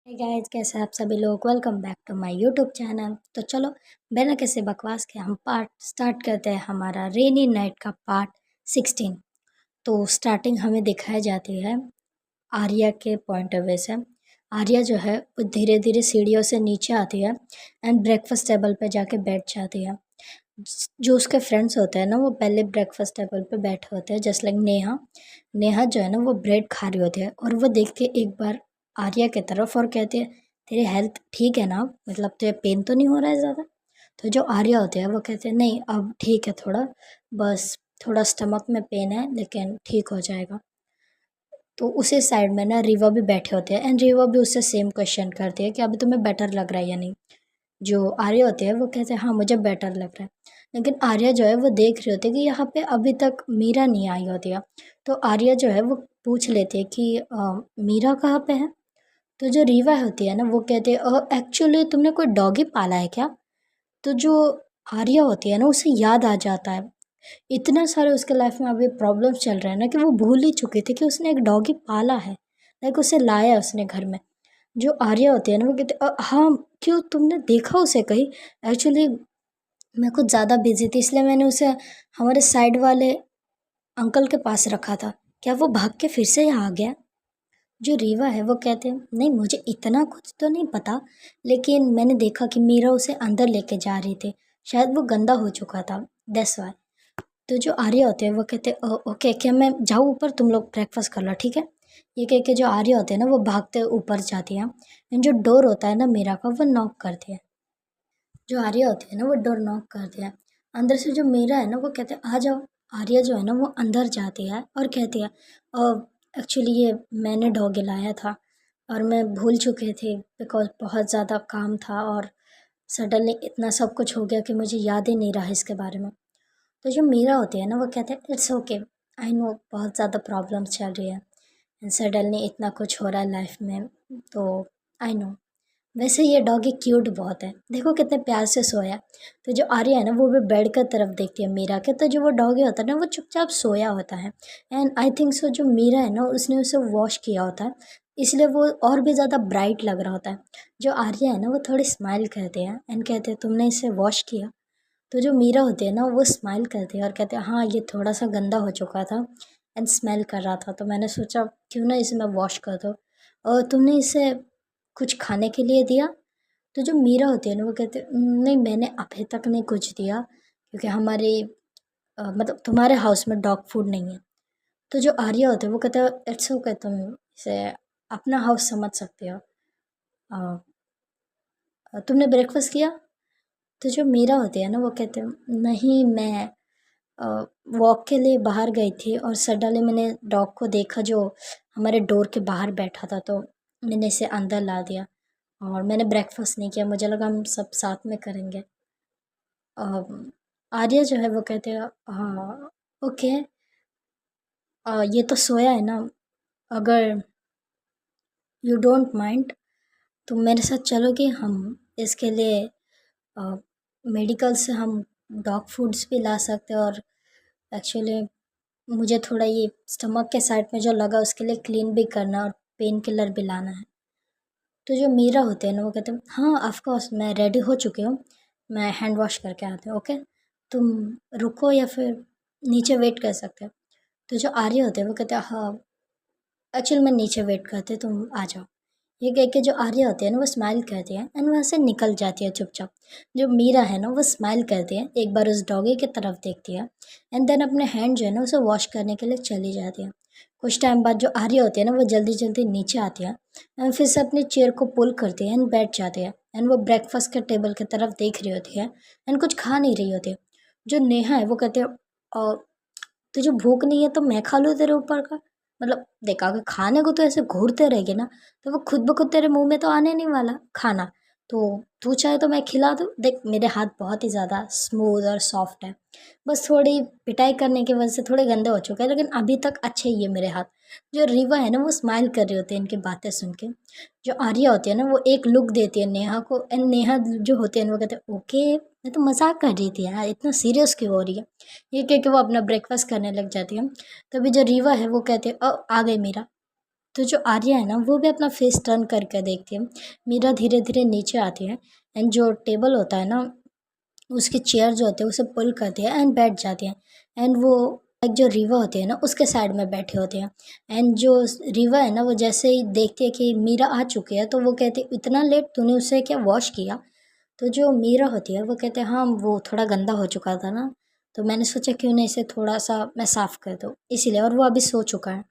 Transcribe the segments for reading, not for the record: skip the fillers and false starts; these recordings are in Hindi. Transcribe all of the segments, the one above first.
हे गाइस, कैसे हैं आप सभी लोग। Welcome back to my YouTube channel. तो चलो बिना किसी बकवास के हम पार्ट स्टार्ट करते हैं हमारा रेनी नाइट का पार्ट 16। तो स्टार्टिंग हमें दिखाई जाती है आर्या के पॉइंट ऑफ व्यू से। आर्या जो है वो धीरे धीरे सीढ़ियों से नीचे आती है एंड ब्रेकफास्ट टेबल पे जाके बैठ जाती है। जो उसके फ्रेंड्स होते हैं ना वो पहले ब्रेकफास्ट टेबल पे बैठे होते हैं, जस्ट लाइक नेहा। नेहा जो है ना वो ब्रेड खा रही होती है और वो देख के एक बार आर्या की तरफ और कहती है, तेरी हेल्थ ठीक है ना, मतलब तुझे पेन तो नहीं हो रहा है ज़्यादा। तो जो आर्या होते हैं वो कहते हैं, नहीं अब ठीक है, थोड़ा बस थोड़ा स्टमक में पेन है लेकिन ठीक हो जाएगा। तो उसी साइड में ना रीवा भी बैठे होते हैं एंड रीवा भी उससे सेम क्वेश्चन करती है कि अभी तुम्हें बेटर लग रहा है या नहीं। जो आर्या होते हैं वो कहते हैं हाँ मुझे बेटर लग रहा है। लेकिन आर्या जो है वो देख रही होती है कि यहाँ पे अभी तक मीरा नहीं आई होती है। तो आर्या जो है वो पूछ लेती है कि मीरा कहाँ पे है। तो जो रीवा होती है ना वो कहती है एक्चुअली तुमने कोई डॉगी पाला है क्या। तो जो आर्या होती है ना उसे याद आ जाता है, इतना सारे उसके लाइफ में अभी प्रॉब्लम्स चल रहे हैं ना कि वो भूल ही चुकी थी कि उसने एक डॉगी पाला है, लाइक उसे लाया है उसने घर में। जो आर्या होती है ना वो कहते हाँ क्यों तुमने देखा उसे कहीं। एक्चुअली मैं कुछ ज़्यादा बिजी थी इसलिए मैंने उसे हमारे साइड वाले अंकल के पास रखा था, क्या वो भाग के फिर से यहाँ आ गया। जो रीवा है वो कहते हैं नहीं मुझे इतना कुछ तो नहीं पता, लेकिन मैंने देखा कि मीरा उसे अंदर लेके जा रही थी, शायद वो गंदा हो चुका था, दैट्स वाई। तो जो आर्य होते हैं वो कहते हैं ओके क्या मैं जाऊँ ऊपर, तुम लोग ब्रेकफास्ट कर लो ठीक है। ये कह के जो आर्य होते हैं ना वो भागते ऊपर जाती हैं एंड जो डोर होता है ना मीरा का वो नॉक करती है। जो आर्य होती है ना वो डोर नॉक करती है। अंदर से जो मीरा है ना वो कहते हैं आ जाओ। आर्या जो है ना वो अंदर जाती है और कहती है एक्चुअली ये मैंने डॉगी लाया था और मैं भूल चुकी थी बिकॉज बहुत ज़्यादा काम था और सडनली इतना सब कुछ हो गया कि मुझे याद ही नहीं रहा इसके बारे में। तो जो मीरा होती है ना वो कहते हैं इट्स ओके, आई नो बहुत ज़्यादा प्रॉब्लम्स चल रही है एंड सडनली इतना कुछ हो रहा है लाइफ में, तो आई नो। वैसे ये डॉगी क्यूट बहुत है, देखो कितने प्यार से सोया है। तो जो आर्या है ना वो भी बेड की तरफ देखती है मीरा के, तो जो वो डॉगी होता है ना वो चुपचाप सोया होता है एंड आई थिंक सो जो मीरा है ना उसने उसे वॉश किया होता है, इसलिए वो और भी ज़्यादा ब्राइट लग रहा होता है। जो आर्या है ना वो थोड़ी स्माइल करते हैं एंड कहते हैं तुमने इसे वॉश किया। तो जो मीरा होती है ना वो स्माइल करती है और कहते हैं हाँ ये थोड़ा सा गंदा हो चुका था एंड स्मेल कर रहा था, तो मैंने सोचा क्यों ना इसे मैं वॉश कर दूँ। और तुमने इसे कुछ खाने के लिए दिया। तो जो मीरा होती है ना वो कहते हैं नहीं मैंने अभी तक नहीं कुछ दिया क्योंकि हमारे मतलब तुम्हारे हाउस में डॉग फूड नहीं है। तो जो आर्या होते हैं वो कहते हैं इट्स ओके, तुम इसे अपना हाउस समझ सकते हो। तुमने ब्रेकफास्ट किया। तो जो मीरा होती है ना वो कहते हैं नहीं मैं वॉक के लिए बाहर गई थी और सडनली मैंने डॉग को देखा जो हमारे डोर के बाहर बैठा था, तो मैंने इसे अंदर ला दिया और मैंने ब्रेकफास्ट नहीं किया, मुझे लगा हम सब साथ में करेंगे। आर्या जो है वो कहते हैं हाँ ओके, ये तो सोया है ना, अगर यू डोंट माइंड तुम मेरे साथ चलोगे, हम इसके लिए मेडिकल से हम डॉग फूड्स भी ला सकते हैं और एक्चुअली मुझे थोड़ा ये स्टमक के साइड में जो लगा उसके लिए क्लीन भी करना और पेन किलर भी लाना है। तो जो मीरा होते हैं ना वो कहते हैं हाँ ऑफ कोर्स मैं रेडी हो चुकी हूँ, मैं हैंड वॉश करके आती हूँ ओके, तुम रुको या फिर नीचे वेट कर सकते हो। तो जो आर्य होते हैं वो कहते हैं हाँ एक्चुअली मैं नीचे वेट करती हूँ, तुम आ जाओ। ये कह के जो आर्या होती है ना वो स्माइल करती है एंड वहाँ से निकल जाती है चुपचाप। जो मीरा है ना वो स्माइल करती है, एक बार उस डॉगी की तरफ देखती है एंड देन अपने हैंड जो है ना उसे वॉश करने के लिए चली जाती है। कुछ टाइम बाद जो आर्या होती है ना वो जल्दी जल्दी नीचे आती है एंड फिर से अपनी चेयर को पुल करती है एंड बैठ जाती है एंड वो ब्रेकफास्ट के टेबल की तरफ देख रही होती है एंड कुछ खा नहीं रही होती है। जो नेहा है वो कहते हैं तुझे भूख नहीं है तो मैं खा लूँ तेरे ऊपर का, मतलब देख अगर खाने को तो ऐसे घूरते रहेगे ना तो वो खुद ब खुद तेरे मुंह में तो आने नहीं वाला खाना। तो तू चाहे तो मैं खिला दूँ, देख मेरे हाथ बहुत ही ज़्यादा स्मूथ और सॉफ्ट है, बस थोड़ी पिटाई करने की वजह से थोड़े गंदे हो चुके हैं लेकिन अभी तक अच्छे ही है मेरे हाथ। जो रीवा है ना वो स्माइल कर रही होती है इनकी बातें सुन के। जो आर्या होती है ना वो एक लुक देती है नेहा को एंड नेहा जो होती है ना वो कहते हैं ओके मैं तो मजाक कर रही थी यार, इतना सीरियस क्यों हो रही है। ये कह के वो अपना ब्रेकफास्ट करने लग जाती है। तभी जो रीवा है वो कहती है आ गई मीरा। तो जो आर्या है ना वो भी अपना फेस टर्न करके देखती है। मीरा धीरे धीरे नीचे आती है एंड जो टेबल होता है ना उसकी चेयर जो होती है उसे पुल करती है एंड बैठ जाती है। एंड वो एक जो रीवा होती है ना उसके साइड में बैठे होते हैं। एंड जो रीवा है ना वो जैसे ही देखती है कि मीरा आ चुकी है तो वो कहती है इतना लेट तूने उसे क्या वॉश किया। तो जो मीरा होती है वो कहते हैं हाँ वो थोड़ा गंदा हो चुका था ना, तो मैंने सोचा क्यों ना इसे थोड़ा सा मैं साफ़ कर दूँ इसीलिए, और वो अभी सो चुका है।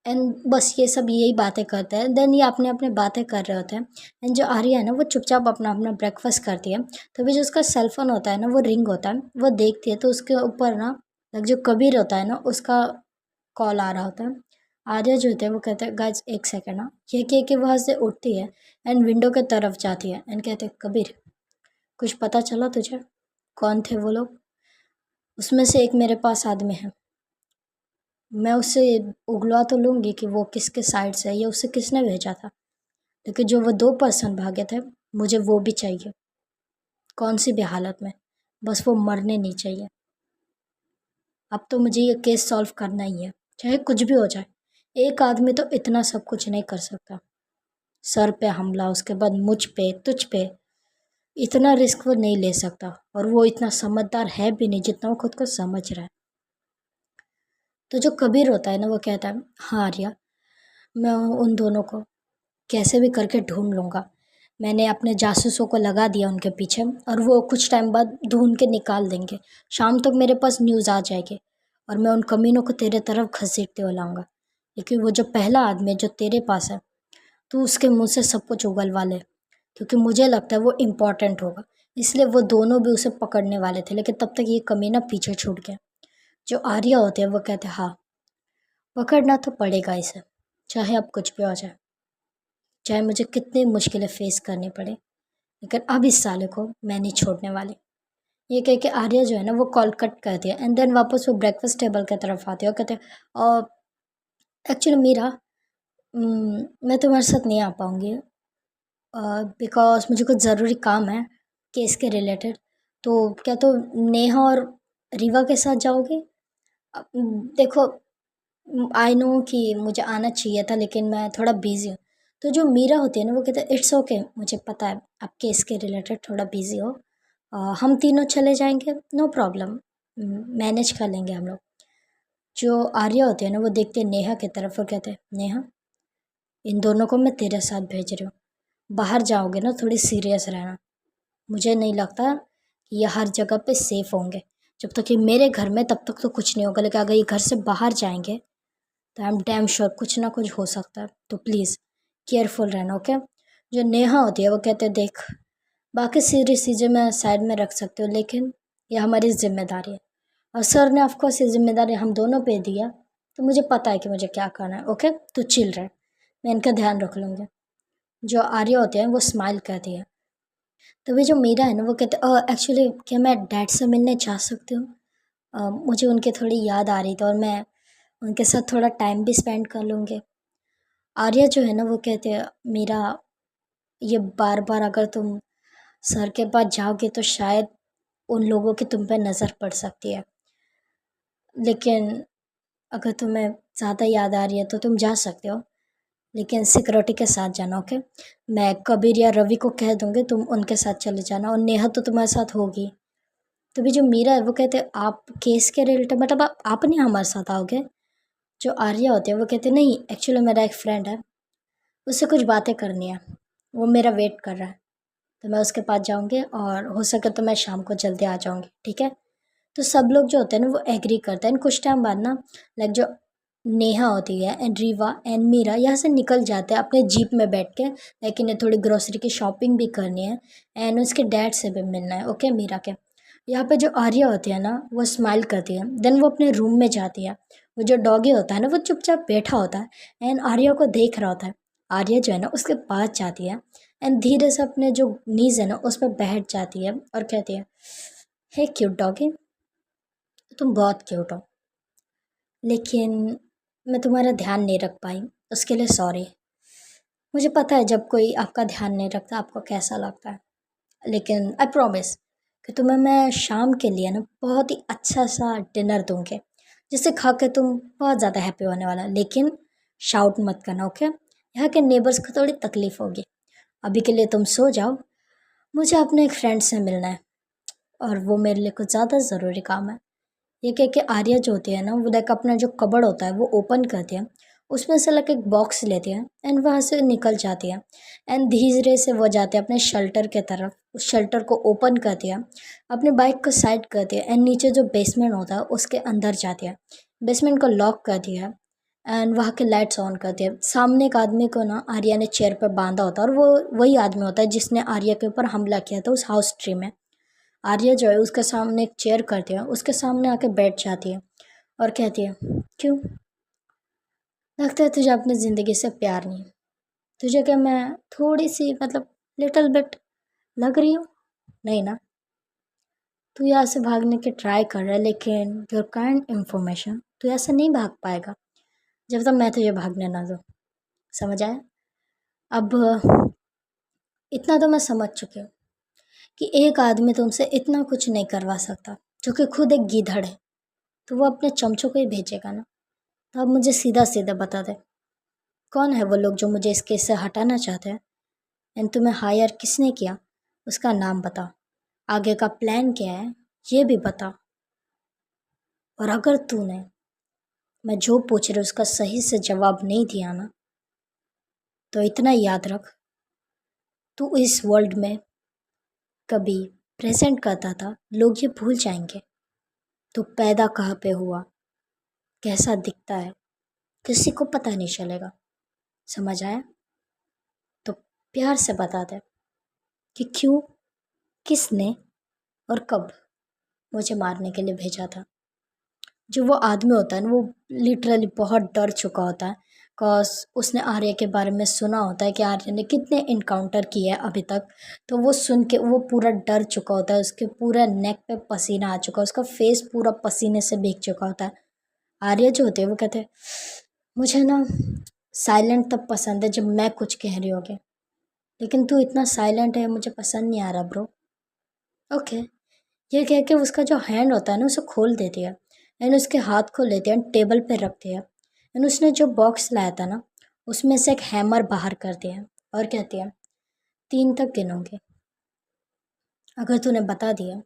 एंड बस ये सब यही बातें करते हैं। देन ये अपने अपने बातें कर रहे होते हैं। एंड जो आर्या है ना वो चुपचाप अपना अपना ब्रेकफास्ट करती है। तभी जो उसका सेल फोन होता है ना वो रिंग होता है, वो देखती है तो उसके ऊपर ना जो कबीर होता है ना उसका कॉल आ रहा होता है। आर्या जो होते हैं वो कहते हैं गाइस एक सेकंड ना, ये कह के वहाँ से उठती है एंड विंडो के तरफ जाती है एंड कहते हैं कबीर कुछ पता चला तुझे, कौन थे वो लोग? उसमें से एक मेरे पास आदमी है, मैं उससे उगलवा तो लूँगी कि वो किसके साइड से है या उसे किसने भेजा था, लेकिन जो वो 2 पर्सन भागे थे मुझे वो भी चाहिए, कौन सी भी हालत में, बस वो मरने नहीं चाहिए। अब तो मुझे ये केस सॉल्व करना ही है, चाहे कुछ भी हो जाए। एक आदमी तो इतना सब कुछ नहीं कर सकता। सर पे हमला, उसके बाद मुझ पे, तुझ पे, इतना रिस्क वो नहीं ले सकता, और वो इतना समझदार है भी नहीं जितना वो खुद को समझ रहा है। तो जो कबीर होता है ना वो कहता है हाँ आर्या, मैं उन दोनों को कैसे भी करके ढूंढ लूँगा। मैंने अपने जासूसों को लगा दिया उनके पीछे और वो कुछ टाइम बाद ढूंढ के निकाल देंगे। शाम तक मेरे पास न्यूज़ आ जाएगी और मैं उन कमीनों को तेरे तरफ घसीटते हुए लाऊंगा। लेकिन वो जो पहला आदमी है जो तेरे पास है, तू उसके मुंह से सब कुछ उगलवा ले, क्योंकि मुझे लगता है वो इम्पोर्टेंट होगा। इसलिए वो दोनों भी उसे पकड़ने वाले थे, लेकिन तब तक ये कमीना पीछे छूट गया। जो आर्या होते हैं वो कहते हैं हाँ, पकड़ना तो पड़ेगा इसे, चाहे अब कुछ भी हो जाए, चाहे मुझे कितनी मुश्किलें फेस करनी पड़े, लेकिन अब इस साले को मैं नहीं छोड़ने वाली। ये कह के आर्या जो है ना वो कॉल कट कर दिया एंड देन वापस वो ब्रेकफास्ट टेबल की तरफ आती है और कहते हैं और एक्चुअली मीरा, मैं तुम्हारे साथ नहीं आ पाऊँगी बिकॉज़ मुझे कुछ ज़रूरी काम है केस के रिलेटेड। तो क्या तुम नेहा और रीवा के साथ जाओगे? देखो, आई नो कि मुझे आना चाहिए था लेकिन मैं थोड़ा बिज़ी हूँ। तो जो मीरा होती है ना वो कहते हैं इट्स ओके, मुझे पता है आप केस के रिलेटेड थोड़ा बिज़ी हो, हम तीनों चले जाएंगे, नो प्रॉब्लम, मैनेज कर लेंगे हम लोग। जो आर्या होते हैं ना वो देखते हैं नेहा की तरफ और कहते हैं नेहा, इन दोनों को मैं तेरे साथ भेज रही हूँ, बाहर जाओगे ना थोड़ी सीरियस रहना। मुझे नहीं लगता कि ये हर जगह पे सेफ़ होंगे। जब तक ये मेरे घर में तब तक तो कुछ नहीं होगा, लेकिन अगर ये घर से बाहर जाएंगे तो आई एम डैम श्योर कुछ ना कुछ हो सकता है। तो प्लीज़ केयरफुल रहना, ओके? जो नेहा होती है वो कहते हैं देख, बाकी सारी चीज़ें मैं साइड में रख सकती हूँ, लेकिन ये हमारी ज़िम्मेदारी है और सर ने ऑफकोर्स ये ज़िम्मेदारी हम दोनों पे दिया, तो मुझे पता है कि मुझे क्या करना है, ओके? तो चिल रहे, मैं इनका ध्यान रख लूँगी। जो आर्या होते हैं वो स्माइल करती है। तभी जो मीरा है ना वो कहते एक्चुअली क्या मैं डैड से मिलने जा सकती हूँ? मुझे उनकी थोड़ी याद आ रही थी और मैं उनके साथ थोड़ा टाइम भी स्पेंड कर लूँगी। आर्या जो है ना वो कहते हैं मीरा, ये बार बार अगर तुम सर के पास जाओगे तो शायद उन लोगों की तुम पे नज़र पड़ सकती है, लेकिन अगर तुम्हें ज़्यादा याद आ रही है तो तुम जा सकते हो, लेकिन सिक्योरिटी के साथ जाना, ओके? मैं कबीर या रवि को कह दूँगी, तुम उनके साथ चले जाना और नेहा तो तुम्हारे साथ होगी। तभी जो मीरा है वो कहते हैं आप केस के रिलेटेड मतलब आप नहीं हमारे साथ आओगे? जो आर्या होते हैं वो कहते हैं नहीं, एक्चुअली मेरा एक फ्रेंड है, उससे कुछ बातें करनी है, वो मेरा वेट कर रहा है, तो मैं उसके पास जाऊँगी और हो सके तो मैं शाम को जल्दी आ जाऊँगी, ठीक है? तो सब लोग जो होते हैं ना वो एग्री करते हैं एंड कुछ टाइम बाद ना लाइक जो नेहा होती है एंड रीवा एंड मीरा यहाँ से निकल जाते हैं अपने जीप में बैठ के, लेकिन इन्हें थोड़ी ग्रोसरी की शॉपिंग भी करनी है एंड उसके डैड से भी मिलना है, ओके? मीरा के यहाँ पे जो आर्या होती है ना वो स्माइल करती है, देन वो अपने रूम में जाती है। वो जो डॉगी होता है ना वो चुपचाप बैठा होता है एंड आर्या को देख रहा होता है। आर्या जो है ना उसके पास जाती है एंड धीरे से अपने जो नीज है ना उस पर बैठ जाती है और कहती है हे क्यूट डॉगी, तुम बहुत क्यूट हो, लेकिन मैं तुम्हारा ध्यान नहीं रख पाई, उसके लिए सॉरी। मुझे पता है जब कोई आपका ध्यान नहीं रखता आपको कैसा लगता है, लेकिन आई प्रॉमिस कि तुम्हें मैं शाम के लिए ना बहुत ही अच्छा सा डिनर दूँगी, जिसे खा के तुम बहुत ज़्यादा हैप्पी होने वाला। लेकिन शाउट मत करना, ओके? यहाँ के नेबर्स को थोड़ी तकलीफ़ होगी। अभी के लिए तुम सो जाओ, मुझे अपने एक फ्रेंड से मिलना है और वो मेरे लिए कुछ ज़्यादा ज़रूरी काम है। ये कह के आर्या जो होती है ना, वो लाइक अपना जो कबर्ड होता है वो ओपन करती है, उसमें से लाइक एक बॉक्स लेती है एंड वहाँ से निकल जाती है एंड धीरे से वो जाती है अपने शेल्टर के तरफ। उस शेल्टर को ओपन करती है, अपने बाइक को साइड करती है एंड नीचे जो बेसमेंट होता है उसके अंदर जाती है। बेसमेंट को लॉक करती है एंड वहाँ के लाइट्स ऑन करती है। सामने एक आदमी को ना आर्या ने चेयर पर बांधा होता है और वो वही आदमी होता है जिसने आर्या के ऊपर हमला किया था उस हाउस ट्री में। आर्या जो है उसके सामने एक चेयर करती है, उसके सामने आके बैठ जाती है और कहती है, क्यों? लगता है तुझे अपनी ज़िंदगी से प्यार नहीं। तुझे क्या मैं थोड़ी सी मतलब लिटिल बिट लग रही हूँ? नहीं ना? तू यहाँ से भागने की ट्राई कर रहा है लेकिन योर काइंड इन्फॉर्मेशन तू यहाँ से नहीं भाग पाएगा जब तक मैं तुझे भागने ना दूँ। समझ आया? अब इतना तो मैं समझ चुकी हूँ कि एक आदमी तुमसे इतना कुछ नहीं करवा सकता जो कि खुद एक गीधड़ है, तो वो अपने चमचों को ही भेजेगा ना। तो अब मुझे सीधा सीधा बता दे, कौन है वो लोग जो मुझे इस केस से हटाना चाहते हैं एंड तुम्हें हायर किसने किया, उसका नाम बता। आगे का प्लान क्या है ये भी बता। और अगर तूने मैं जो पूछ रही हूँ उसका सही से जवाब नहीं दिया ना, तो इतना याद रख, तू इस वर्ल्ड में कभी प्रेजेंट करता था लोग ये भूल जाएंगे। तू पैदा कहाँ पे हुआ, कैसा दिखता है, किसी को पता नहीं चलेगा। समझ आया? तो प्यार से बता दे कि क्यों, किसने और कब मुझे मारने के लिए भेजा था। जो वो आदमी होता है ना, वो लिटरली बहुत डर चुका होता है कॉज उसने आर्य के बारे में सुना होता है कि आर्य ने कितने इनकाउंटर किए हैं अभी तक। तो वो सुन के वो पूरा डर चुका होता है, उसके पूरा नेक पे पसीना आ चुका है, उसका फेस पूरा पसीने से भीग चुका होता है। आर्य जो होते हैं वो कहते हैं, मुझे ना साइलेंट तब पसंद है जब मैं कुछ कह रही होगी, लेकिन तू इतना साइलेंट है मुझे पसंद नहीं आ रहा ब्रो। ओके, ये कह के उसका जो हैंड होता है ना उसे खोल देती है एंड उसके हाथ को लेती है एंड टेबल पे रखती है एंड उसने जो बॉक्स लाया था ना उसमें से एक हैमर बाहर करती है और कहती है, 3 तक गिनूंगी, अगर तूने बता दिया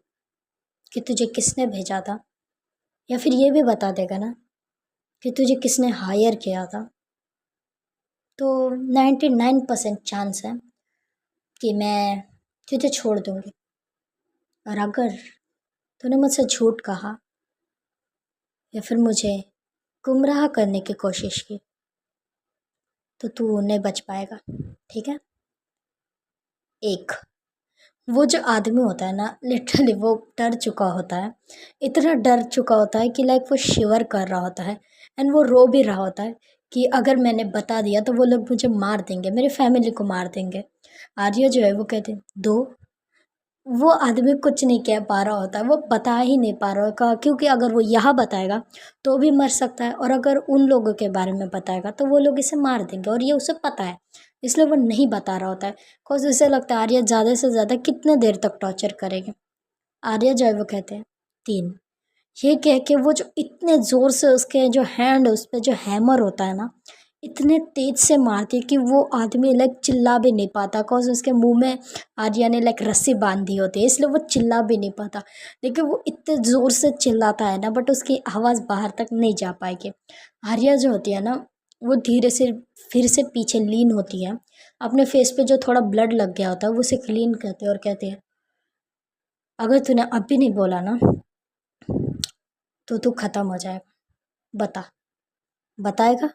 कि तुझे किसने भेजा था या फिर ये भी बता देगा ना कि तुझे किसने हायर किया था, तो 99% चांस है कि मैं तुझे छोड़ दूंगी। और अगर तूने मुझसे झूठ कहा या फिर मुझे गुमराह करने की कोशिश की तो तू नहीं बच पाएगा, ठीक है? एक, वो जो आदमी होता है ना लिटरली वो डर चुका होता है, इतना डर चुका होता है कि लाइक वो शिवर कर रहा होता है एंड वो रो भी रहा होता है कि अगर मैंने बता दिया तो वो लोग मुझे मार देंगे, मेरी फैमिली को मार देंगे। आर्य जो है वो कहते हैं, दो, वो आदमी कुछ नहीं कह पा रहा होता है, वो बता ही नहीं पा रहा होगा क्योंकि अगर वो यहाँ बताएगा तो भी मर सकता है और अगर उन लोगों के बारे में बताएगा तो वो लोग इसे मार देंगे और ये उसे पता है, इसलिए वो नहीं बता रहा होता है। बिकॉज उसे लगता है आर्या ज़्यादा से ज़्यादा कितने देर तक टॉर्चर करेंगे। आर्या जो है वो कहते हैं, 3, ये कह के वो जो इतने ज़ोर से उसके जो हैंड उस पर जो हैमर होता है ना इतने तेज से मारती है कि वो आदमी लाइक चिल्ला भी नहीं पाता, बिकॉज उसके मुंह में आर्या ने लाइक रस्सी बांध दी होती है इसलिए वो चिल्ला भी नहीं पाता। लेकिन वो इतने ज़ोर से चिल्लाता है ना बट उसकी आवाज़ बाहर तक नहीं जा पाएगी। आर्या जो होती है ना वो धीरे से फिर से पीछे लीन होती है, अपने फेस पे जो थोड़ा ब्लड लग गया होता है वो उसे क्लीन करते हैं और कहते हैं, अगर तूने अभी नहीं बोला ना तो तू ख़त्म हो जाएगा, बता। बताएगा?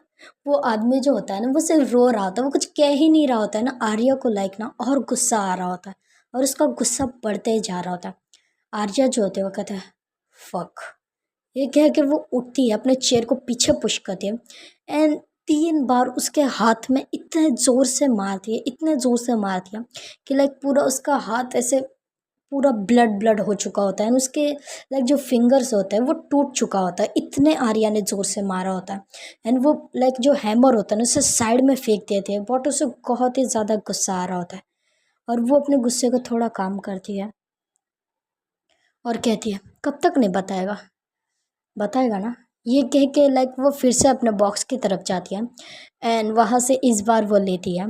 वो आदमी जो होता है ना वो सिर्फ रो रहा होता है, वो कुछ कह ही नहीं रहा होता है ना। आर्या को लाइक ना और गुस्सा आ रहा होता है और उसका गुस्सा बढ़ते ही जा रहा होता है। आर्या जो होते हैं वो कहते हैं, फक। ये कह के वो उठती है, अपने चेयर को पीछे पुश करती है एंड 3 बार उसके हाथ में इतने ज़ोर से मारती है, इतने ज़ोर से मारती है कि लाइक पूरा उसका हाथ ऐसे पूरा ब्लड ब्लड हो चुका होता है एंड उसके लाइक जो फिंगर्स होते हैं वो टूट चुका होता है, इतने आर्या ने ज़ोर से मारा होता है। एंड वो लाइक जो हैमर होता है ना उसे साइड में फेंक देते हैं, बट उसे बहुत ही ज़्यादा गुस्सा आ रहा होता है और वो अपने गुस्से को थोड़ा काम करती है और कहती है, कब तक नहीं बताएगा? बताएगा ना? ये कह के लाइक वो फिर से अपने बॉक्स की तरफ जाती है एंड वहाँ से इस बार वो लेती है।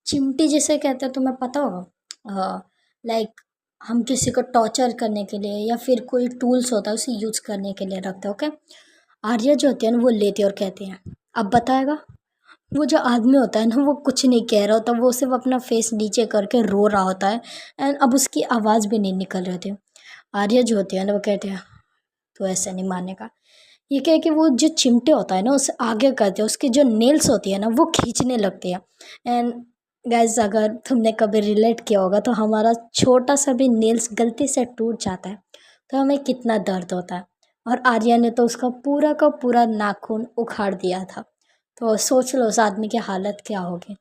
चिमटी जिसे कहते हैं तुम्हें पता होगा, लाइक हम किसी को टॉर्चर करने के लिए या फिर कोई टूल्स होता है उसे यूज़ करने के लिए रखते हैं, ओके। आर्या जो होती है ना वो लेती है और कहती है अब बताएगा। वो जो आदमी होता है ना वो कुछ नहीं कह रहा होता, वो सिर्फ अपना फेस नीचे करके रो रहा होता है एंड अब उसकी आवाज़ भी नहीं निकल रही थी। आर्या जो होती है ना वो कहती है तो ऐसे नहीं मानेगा। ये क्या है कि वो जो चिमटे होता है ना उसे आगे करते हैं, उसकी जो नेल्स होती है ना वो खींचने लगती है। एंड गाइस अगर तुमने कभी रिलेट किया होगा तो हमारा छोटा सा भी नेल्स गलती से टूट जाता है तो हमें कितना दर्द होता है। और आर्या ने तो उसका पूरा का पूरा नाखून उखाड़ दिया था। तो सोच लो उस आदमी की हालत क्या होगी।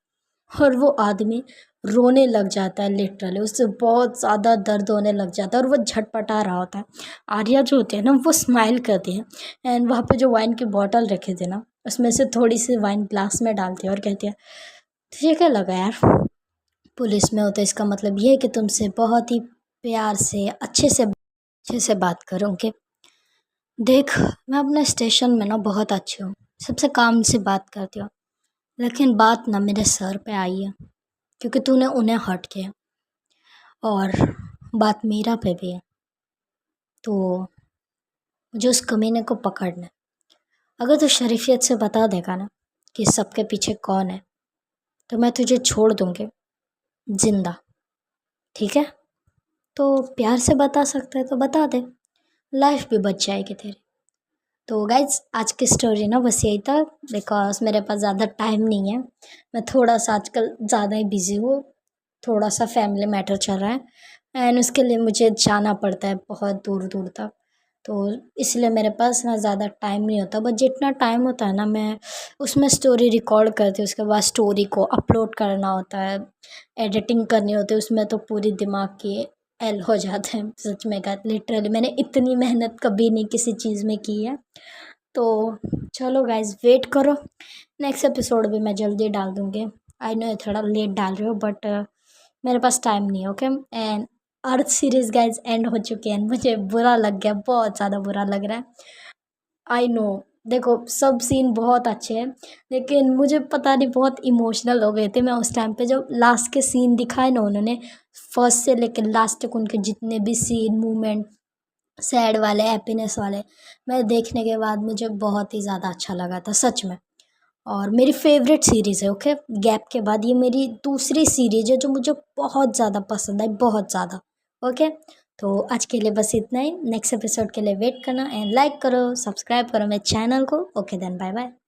और वो आदमी रोने लग जाता है, लिटरली उससे बहुत ज़्यादा दर्द होने लग जाता है और वो झटपटा रहा होता है। आर्या जो होती है ना वो स्माइल करती है एंड वहाँ पे जो वाइन की बॉटल रखे थे ना उसमें से थोड़ी सी वाइन ग्लास में डालती है और कहती है तुझे क्या लगा यार, पुलिस में होता है इसका मतलब ये है कि तुमसे बहुत ही प्यार से अच्छे से बात करूँगी। देख मैं अपने स्टेशन में ना बहुत अच्छी हूँ, सबसे काम से बात करती हूँ, लेकिन बात ना मेरे सर पे आई है क्योंकि तूने उन्हें हर्ट किया और बात मीरा पे भी है। तो मुझे उस कमीने को पकड़ना है। अगर तू शरीफियत से बता देगा ना कि सबके पीछे कौन है तो मैं तुझे छोड़ दूँगी जिंदा, ठीक है। तो प्यार से बता सकता है तो बता दे, लाइफ भी बच जाएगी तेरी। तो गाइज आज की स्टोरी ना बस यही था, बिकॉज मेरे पास ज़्यादा टाइम नहीं है। मैं थोड़ा सा आजकल ज़्यादा ही बिज़ी हूँ, थोड़ा सा फैमिली मैटर चल रहा है एंड उसके लिए मुझे जाना पड़ता है बहुत दूर दूर तक। तो इसलिए मेरे पास ना ज़्यादा टाइम नहीं होता, बट जितना टाइम होता है ना मैं उसमें स्टोरी रिकॉर्ड करती हूँ। उसके बाद स्टोरी को अपलोड करना होता है, एडिटिंग करनी होती है, उसमें तो पूरी दिमाग की एल हो जाते हैं। सच में कहा लिटरली मैंने इतनी मेहनत कभी नहीं किसी चीज़ में की है। तो चलो गाइज वेट करो, नेक्स्ट एपिसोड भी मैं जल्दी डाल दूँगी। आई नो थोड़ा लेट डाल रही हो बट मेरे पास टाइम नहीं है, okay. And earth series guys and हो चुके हैं, मुझे बुरा लग गया, बहुत ज़्यादा बुरा लग रहा है। आई नो, देखो सब सीन बहुत अच्छे हैं लेकिन मुझे पता नहीं बहुत इमोशनल हो गए थे मैं उस टाइम पे जब लास्ट के सीन दिखाए ना उन्होंने, फर्स्ट से लेकर लास्ट तक उनके जितने भी सीन मूवमेंट, सैड वाले हैप्पीनेस वाले, मैं देखने के बाद मुझे बहुत ही ज़्यादा अच्छा लगा था सच में। और मेरी फेवरेट सीरीज़ है, ओके। गैप के बाद ये मेरी दूसरी सीरीज़ है जो मुझे बहुत ज़्यादा पसंद आई, बहुत ज़्यादा, ओके। तो आज के लिए बस इतना ही, नेक्स्ट एपिसोड के लिए वेट करना एंड लाइक करो, सब्सक्राइब करो मेरे चैनल को। Okay then bye bye.